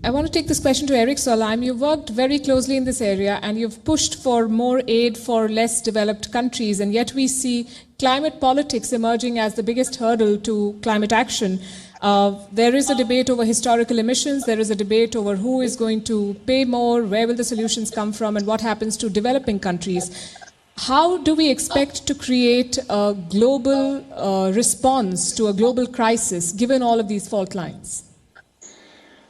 I want to take this question to Erik Solheim. You've worked very closely in this area and you've pushed for more aid for less developed countries, and yet we see climate politics emerging as the biggest hurdle to climate action. There is a debate over historical emissions, there is a debate over who is going to pay more, where will the solutions come from, and what happens to developing countries. How do we expect to create a global response to a global crisis, given all of these fault lines?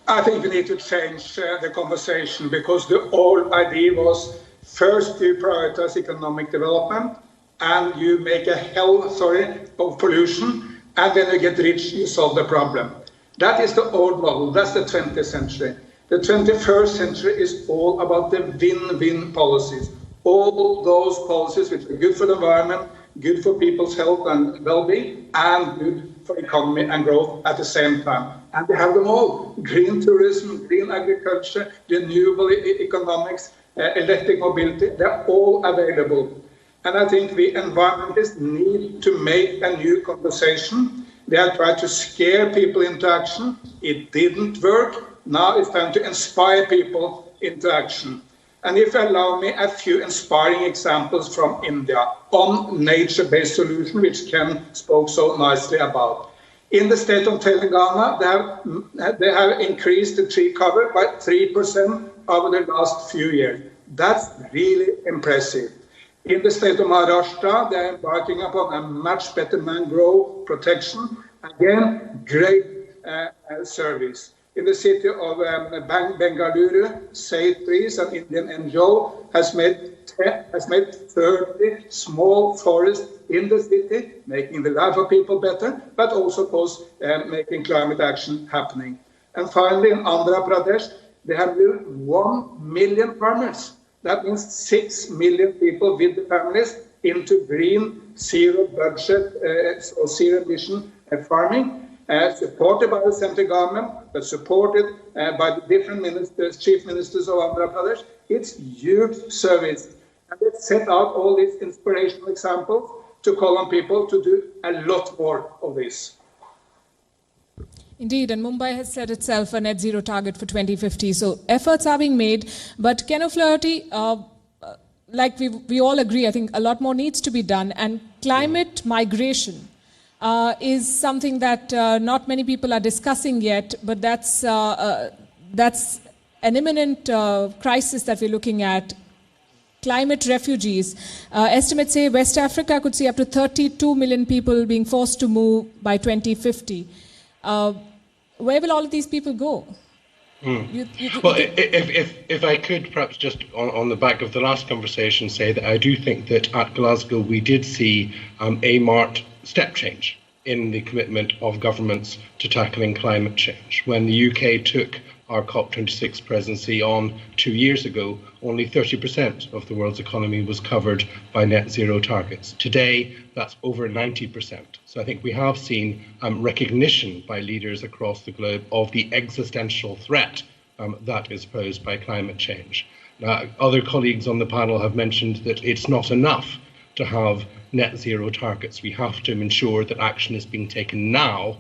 I think we need to change the conversation, because the whole idea was first you prioritize economic development and you make a hell of pollution, and then you get rich, you solve the problem. That is the old model, that's the 20th century. The 21st century is all about the win-win policies. All those policies which are good for the environment, good for people's health and well-being, and good for economy and growth at the same time. And we have them all. Green tourism, green agriculture, renewable economics, electric mobility, they're all available. And I think we environmentalists need to make a new conversation. They have tried to scare people into action. It didn't work. Now it's time to inspire people into action. And if you allow me a few inspiring examples from India on nature-based solution, which Ken spoke so nicely about. In the state of Telangana, they have increased the tree cover by 3% over the last few years. That's really impressive. In the state of Maharashtra, they are embarking upon a much better mangrove protection. Again, great service. In the city of Bengaluru, Save Trees, an Indian NGO, has made 30 small forests in the city, making the life of people better, but also, of course, making climate action happening. And finally, in Andhra Pradesh, they have 1 million farmers. That means 6 million people with the families into green, zero budget, or zero emission farming. Supported by the central government, but supported by the different ministers, chief ministers of Andhra Pradesh. It's huge service. And let's set out all these inspirational examples to call on people to do a lot more of this. Indeed, and Mumbai has set itself a net zero target for 2050. So efforts are being made, but Ken O'Flaherty, like we all agree, I think a lot more needs to be done, and climate migration is something that not many people are discussing yet, but that's an imminent crisis that we're looking at. Climate refugees. Estimates say West Africa could see up to 32 million people being forced to move by 2050. Where will all of these people go? Well, if I could perhaps just on the back of the last conversation say that I do think that at Glasgow we did see a marked step change in the commitment of governments to tackling climate change. When the UK took our COP26 presidency on 2 years ago, only 30% of the world's economy was covered by net zero targets. Today, that's over 90%. So I think we have seen recognition by leaders across the globe of the existential threat that is posed by climate change. Other colleagues on the panel have mentioned that it's not enough to have net zero targets. We have to ensure that action is being taken now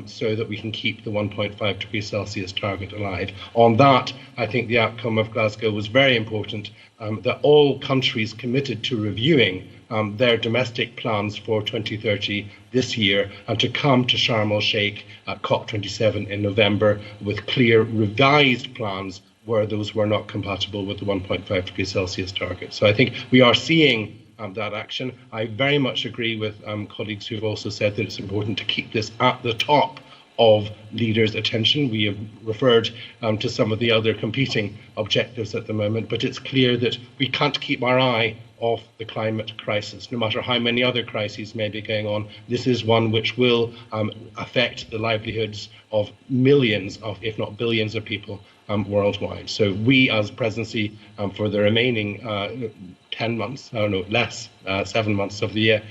so that we can keep the 1.5 degrees Celsius target alive. On that, I think the outcome of Glasgow was very important, that all countries committed to reviewing their domestic plans for 2030 this year and to come to Sharm el-Sheikh at COP27 in November with clear revised plans where those were not compatible with the 1.5 degrees Celsius target. So I think we are seeing that action. I very much agree with colleagues who have also said that it's important to keep this at the top of leaders' attention. We have referred to some of the other competing objectives at the moment, but it's clear that we can't keep our eye off the climate crisis. No matter how many other crises may be going on, this is one which will affect the livelihoods of millions of, if not billions of people worldwide. So we as presidency for the remaining 10 months, I don't know, less, 7 months of the year,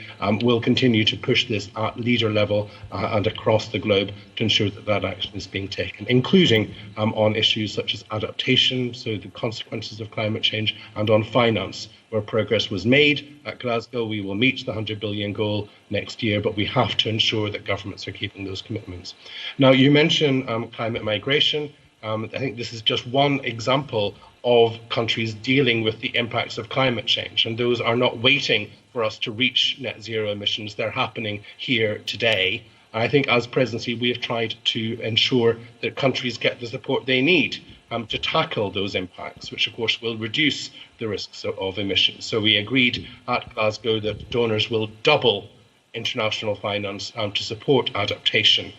will continue to push this at leader level and across the globe to ensure that that action is being taken, including on issues such as adaptation, so the consequences of climate change, and on finance, where progress was made at Glasgow. We will meet the 100 billion goal next year, but we have to ensure that governments are keeping those commitments. Now, you mentioned climate migration. I think this is just one example of countries dealing with the impacts of climate change, and those are not waiting for us to reach net zero emissions. They're happening here today. I think as presidency, we have tried to ensure that countries get the support they need to tackle those impacts, which of course will reduce the risks of emissions. So we agreed at Glasgow that donors will double international finance to support adaptation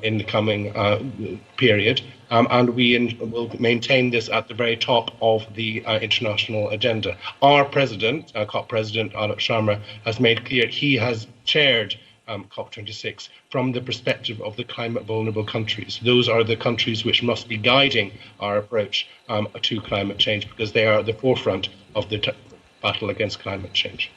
in the coming period, and we will maintain this at the very top of the international agenda. Our president, COP President Editor Sharma, has made clear he has chaired COP26 from the perspective of the climate vulnerable countries. Those are the countries which must be guiding our approach to climate change, because they are at the forefront of the battle against climate change.